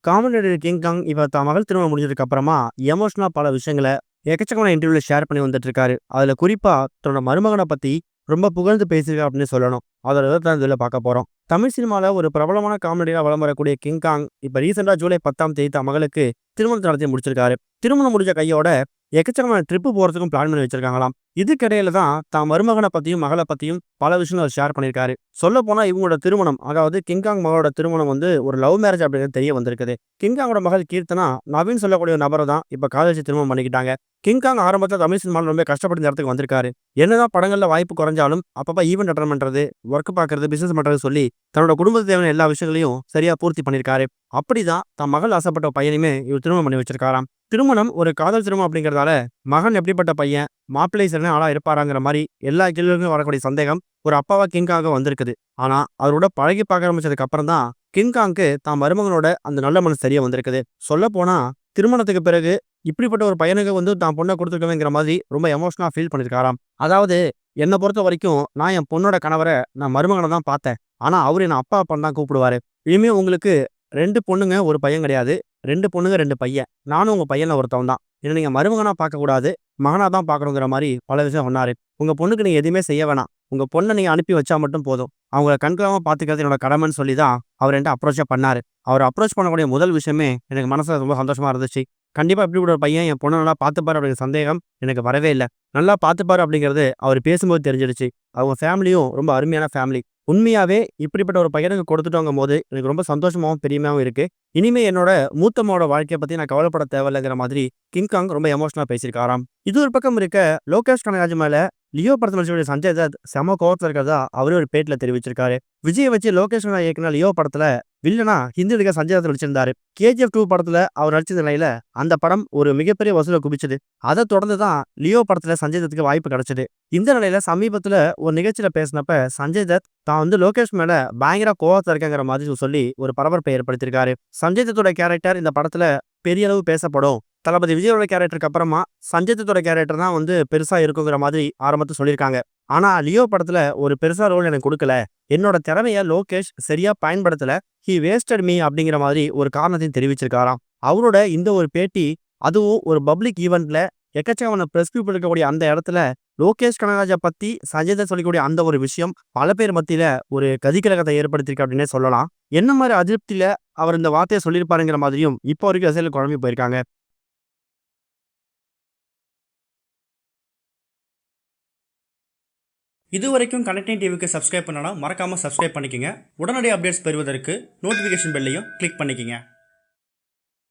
Comedy நடிகர் king காங் இப்ப தான் மகள் திருமணம் முடிஞ்சதுக்கு அப்புறமா எமோஷனலா பல விஷயங்கள எக்கச்சக்கமான இன்டர்வியூல ஷேர் பண்ணி வந்துட்டு இருக்காரு. அதுல குறிப்பா தன்னோட மருமகனை பத்தி ரொம்ப புகழ்ந்து பேசியிருக்காரு அப்படின்னு சொல்லணும். அதோட விதத்தை இதுல பார்க்க போறோம். தமிழ் சினிமால ஒரு பிரபலமான காமெடியா வலம் வரக்கூடிய கிங் காங் இப்ப ரீசெண்டா ஜூலை 10ஆம் தேதி தன் மகளுக்கு திருமணத்தை நடத்தி முடிச்சிருக்காரு. திருமணம் முடிஞ்ச கையோட எக்கச்சக்கமான ட்ரிப்பு போறதுக்கும் பிளான் பண்ணி வச்சிருக்காங்களாம். இதுக்கிடையில தான் மருமகனை பத்தியும் மகளை பத்தியும் பல விஷயங்கள் ஷேர் பண்ணியிருக்காரு. சொல்ல போனா இவங்களோட திருமணம், அதாவது கிங்காங் மகளோட திருமணம் வந்து ஒரு லவ் மேரேஜ் அப்படிங்கிறது தெரிய வந்திருக்குது. கிங்காங்கோட மகள் கீர்த்தனா நவீன் சொல்லக்கூடிய ஒரு நபரை தான் இப்ப காதலிச்சு திருமணம் பண்ணிக்கிட்டாங்க. கிங்காங் ஆரம்பத்துல தமிழ் சினிமாவில் ரொம்ப கஷ்டப்பட்டு இந்த இடத்துக்கு வந்திருக்காரு. என்னதான் படங்கள்ல வாய்ப்பு குறைஞ்சாலும் அப்பப்ப ஈவெண்ட் அட்டன் பண்றது, ஒர்க் பாக்குறது, பிசினஸ் பண்றது சொல்லி தன்னோட குடும்பத்துக்கு தேவையான எல்லா விஷயங்களையும் சரியா பூர்த்தி பண்ணிருக்காரு. அப்படிதான் தன் மகள் ஆசைப்பட்ட பையனையுமே இவர் திருமணம் பண்ணி வச்சிருக்காராம். திருமணம் ஒரு காதல் திருமணம் அப்படிங்கறதால மகன் எப்படிப்பட்ட பையன், மாப்பிள்ளை சரியான ஆளா இருப்பாராங்கிற மாதிரி எல்லா கேள்விகளுக்கும் வரக்கூடிய சந்தேகம் ஒரு அப்பாவா கிங்காங்க வந்திருக்குது. ஆனா அவரோட பழகி பார்க்க ஆரம்பிச்சதுக்கு அப்புறம் தான் கிங்காங்க்கு தான் மருமகனோட அந்த நல்ல மனசு தெரிய வந்திருக்குது. சொல்ல போனா திருமணத்துக்கு பிறகு இப்படிப்பட்ட ஒரு பையனுக்கு வந்து தான் பொண்ணை கொடுத்துருக்கவேங்கிற மாதிரி ரொம்ப எமோஷனலா ஃபீல் பண்ணிருக்காராம். அதாவது என்னை பொறுத்த வரைக்கும் நான் என் பொண்ணோட கணவரை நான் மருமகனை தான் பார்த்தேன். ஆனா அவரு என்ன அப்பா அப்பான்னு தான் கூப்பிடுவாரு. இனிமே உங்களுக்கு 2 பொண்ணுங்க, 1 பையன் கிடையாது. 2 பொண்ணுங்க, 2 பையன். நானும் உங்க பையன்ல ஒருத்தவன் தான். என்ன நீங்க மருமகனா பார்க்கக்கூடாது, மகனா தான் பார்க்கணுங்கிற மாரி பல விஷயம் சொன்னாரு. உங்க பொண்ணுக்கு நீங்க எதுவுமே செய்ய வேணாம். உங்க பொண்ண நீங்க அனுப்பி வச்சா மட்டும் போதும். அவங்கள கண்களாம பார்த்துக்கிறது என்னோட கடமைன்னு சொல்லி தான் அவர் என்ட்ட அப்ரோச்சே பண்ணாரு. அவர் அப்ரோச் பண்ணக்கூடிய முதல் விஷயமே எனக்கு மனசுல ரொம்ப சந்தோஷமா இருந்துச்சு. கண்டிப்பா இப்படிப்பட்ட ஒரு பையன் என் பொண்ண நல்லா பார்த்துப்பாரு அப்படிங்கிற சந்தேகம் எனக்கு வரவே இல்ல. நல்லா பார்த்துப்பாரு அப்படிங்கிறது அவர் பேசும்போது தெரிஞ்சிடுச்சு. அவங்க ஃபேமிலியும் ரொம்ப அருமையான ஃபேமிலி. உண்மையாவே இப்படிப்பட்ட ஒரு பையனுக்கு கொடுத்துட்டோங்கும்போது எனக்கு ரொம்ப சந்தோஷமாவும் பெருமையாவும் இருக்கு. இனிமே என்னோட மூத்த மகனோட வாழ்க்கைய பத்தி நான் கவலைப்பட தேவையில்லைங்கிற மாதிரி கிங்காங் ரொம்ப எமோஷனலா பேசியிருக்காராம். இது ஒரு பக்கம் இருக்க, லோகேஷ் கனகராஜ் மேல லியோ படத்துல நடிச்ச சஞ்சய் தத் செம கோவத்துல இருக்கிறதா அவரே ஒரு பேட்டில தெரிவிச்சிருக்காரு. விஜயை வச்சு லோகேஷ் கனகராஜ் இயக்குன லியோ படத்துல வில்லனா ஹிந்தி நடிகர் சஞ்சய் தத் நடிச்சிருந்தாரு. KGF 2 படத்துல அவர் நடிச்ச நிலையில அந்த படம் ஒரு மிகப்பெரிய வசூலை குவிச்சது. அதை தொடர்ந்து தான் லியோ படத்துல சஞ்சய் தத்துக்கு வாய்ப்பு கிடைச்சது. இந்த நிலையில சமீபத்துல ஒரு நிகழ்ச்சியில பேசினப்ப சஞ்சய் தத் தான் வந்து லோகேஷ் மேல பயங்கர கோவத்துல இருக்கங்கிற மாதிரி சொல்லி ஒரு பரபரப்பை ஏற்படுத்தியிருக்காரு. சஞ்சய் தத்தோட கேரக்டர் இந்த படத்துல பெரிய அளவு பேசப்படும். தளபதி விஜயோட கேரக்டருக்கு அப்புறமா சஞ்சய் தத்தோட கேரக்டர் தான் வந்து பெருசா இருக்குங்கிற மாதிரி ஆரம்பத்துல சொல்லியிருக்காங்க. ஆனா லியோ படத்துல ஒரு பெருசா ரோல் எனக்கு கொடுக்கல. என்னோட திறமைய லோகேஷ் சரியா பயன்படுத்தல. ஹி வேஸ்டட் மீ அப்படிங்கிற மாதிரி ஒரு காரணத்தையும் தெரிவிச்சிருக்காராம். அவரோட இந்த ஒரு பேட்டி, அதுவும் ஒரு பப்ளிக் ஈவெண்ட்ல எக்கச்சக்கமான பிரஸ் பீப்புள் இருக்கக்கூடிய அந்த இடத்துல லோகேஷ் கனகராஜை பத்தி சஞ்சய் தத் சொல்லக்கூடிய அந்த ஒரு விஷயம் பல பேர் மத்தியில ஒரு கதிகலகத்தை ஏற்படுத்தியிருக்கு அப்படின்னே சொல்லலாம். என்ன மாதிரி அதிருப்தியில அவர் இந்த வார்த்தையை சொல்லியிருப்பாருங்கிற மாதிரியும் இப்போ வரைக்கும் ரசிகர்கள் குழம்பி போயிருக்காங்க. இதுவரைக்கும் கனெக்டிங் டிவிக்கு சப்ஸ்கிரைப் பண்ணனா மறக்காம சப்ஸ்கிரைப் பண்ணிக்கங்க. உடனடி அப்டேட்ஸ் பெறுவதற்கு நோட்டிஃபிகேஷன் பெல்லையும் கிளிக் பண்ணிக்கங்க.